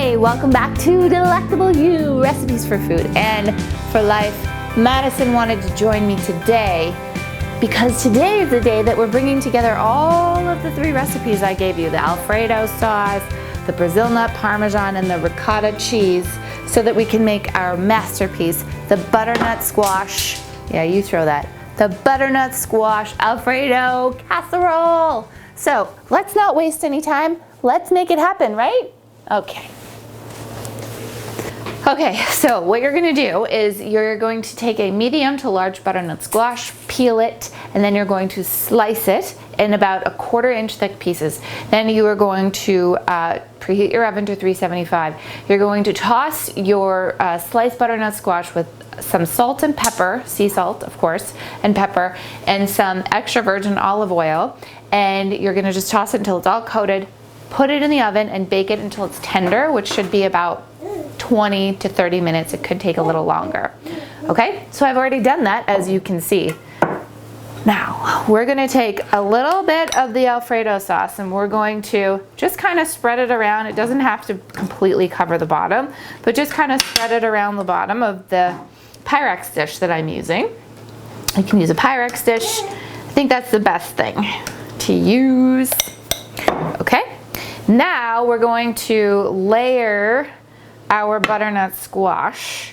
Hey, welcome back to Delectable You, Recipes for Food and for Life. Madison wanted to join me today because today is the day that we're bringing together all of the 3 recipes I gave you, the Alfredo sauce, the Brazil Nut Parmesan, and the ricotta cheese, so that we can make our masterpiece, the butternut squash. Yeah, you throw that. The butternut squash Alfredo casserole. So let's not waste any time. Let's make it happen, right? Okay. Okay, so what you're gonna do is you're going to take a medium to large butternut squash, peel it, and then you're going to slice it in about 1/4 inch thick pieces. Then you are going to preheat your oven to 375. You're going to toss your sliced butternut squash with some salt and pepper, sea salt of course, and pepper, and some extra virgin olive oil, and you're gonna just toss it until it's all coated. Put it in the oven and bake it until it's tender, which should be about 20 to 30 minutes. It could take a little longer. Okay, so I've already done that, as you can see. Now, we're gonna take a little bit of the Alfredo sauce and we're going to just kind of spread it around. It doesn't have to completely cover the bottom, but just kind of spread it around the bottom of the pyrex dish that I'm using. You can use a pyrex dish. I think that's the best thing to use. Okay. Now we're going to layer our butternut squash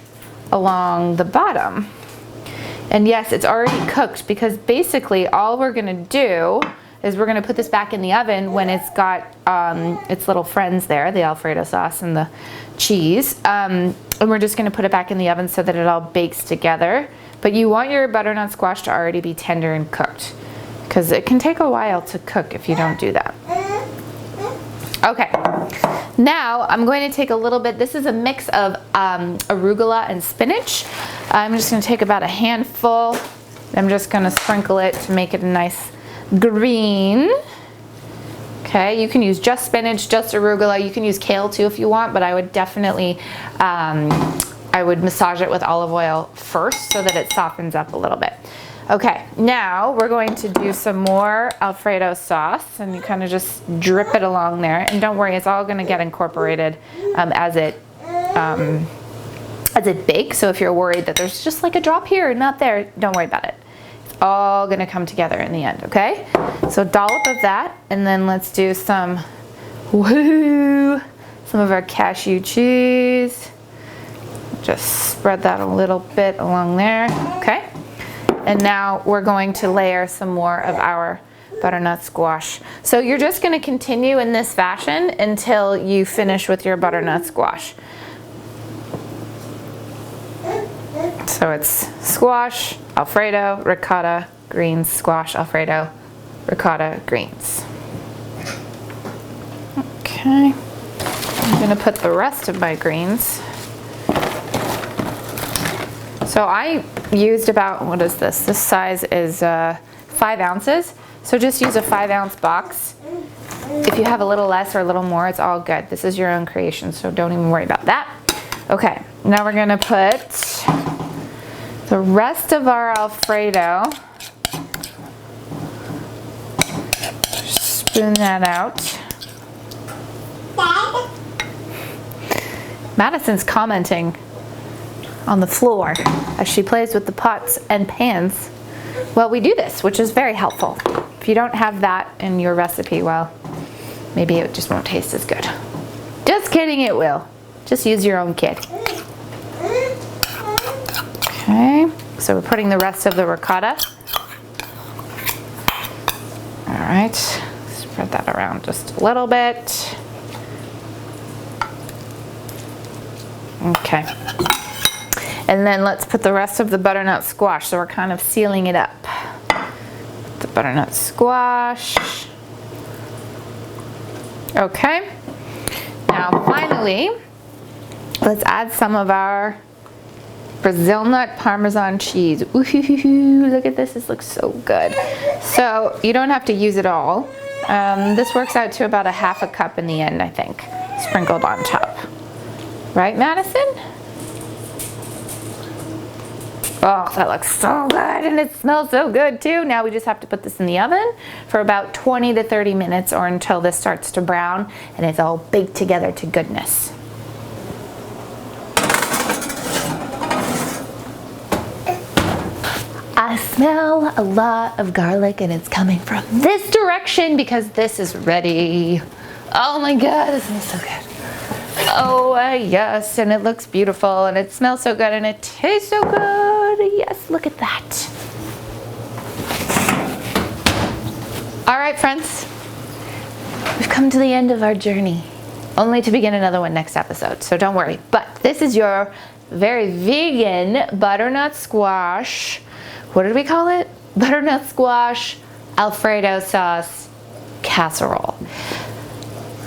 along the bottom. And yes, it's already cooked, because basically all we're gonna do is we're gonna put this back in the oven when it's got its little friends there, the Alfredo sauce and the cheese. And we're just gonna put it back in the oven so that it all bakes together. But you want your butternut squash to already be tender and cooked, because it can take a while to cook if you don't do that. Okay, now I'm going to take a little bit, this is a mix of arugula and spinach. I'm just gonna take about a handful. I'm just gonna sprinkle it to make it a nice green. Okay, you can use just spinach, just arugula. You can use kale too if you want, but I would definitely, I would massage it with olive oil first so that it softens up a little bit. Okay, now we're going to do some more Alfredo sauce, and you kind of just drip it along there. And don't worry, it's all going to get incorporated as it bakes. So if you're worried that there's just like a drop here and not there, don't worry about it. It's all going to come together in the end. Okay, so dollop of that, and then let's do some some of our cashew cheese. Just spread that a little bit along there. Okay. And now we're going to layer some more of our butternut squash. So you're just going to continue in this fashion until you finish with your butternut squash. So it's squash, Alfredo, ricotta, greens, squash, Alfredo, ricotta, greens. Okay, I'm going to put the rest of my greens. So I used about, what is this? This size is 5 ounces. So just use a 5-ounce box. If you have a little less or a little more, it's all good. This is your own creation, so don't even worry about that. Okay, now we're gonna put the rest of our Alfredo. Spoon that out. Madison's commenting on the floor as she plays with the pots and pans. Well, we do this, which is very helpful. If you don't have that in your recipe, well, maybe it just won't taste as good. Just kidding, it will. Just use your own kit. Okay, so we're putting the rest of the ricotta. All right, spread that around just a little bit. Okay. And then let's put the rest of the butternut squash. So we're kind of sealing it up. The butternut squash. Okay. Now finally, let's add some of our Brazil Nut Parmesan cheese. Ooh, look at this, this looks so good. So you don't have to use it all. This works out to about 1/2 cup in the end, I think, sprinkled on top. Right, Madison? Oh, that looks so good, and it smells so good too. Now we just have to put this in the oven for about 20 to 30 minutes or until this starts to brown and it's all baked together to goodness. smell a lot of garlic, and it's coming from this direction because this is ready. Oh my God, this smells so good. Oh yes, and it looks beautiful, and it smells so good, and it tastes so good. Yes, look at that. All right, friends, we've come to the end of our journey, only to begin another one next episode, so don't worry. But this is your very vegan butternut squash. What did we call it? Butternut squash Alfredo sauce casserole.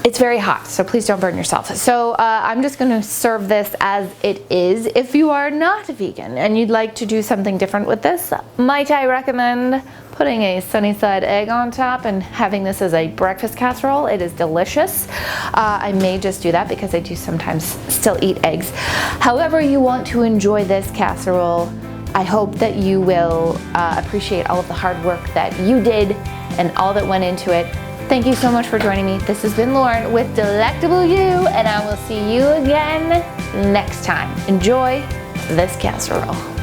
It's very hot, so please don't burn yourself. So I'm just gonna serve this as it is. If you are not vegan and you'd like to do something different with this, might I recommend putting a sunny side egg on top and having this as a breakfast casserole. It is delicious. I may just do that because I do sometimes still eat eggs. However you want to enjoy this casserole, I hope that you will appreciate all of the hard work that you did and all that went into it. Thank you so much for joining me. This has been Lauren with Delectable You, and I will see you again next time. Enjoy this casserole.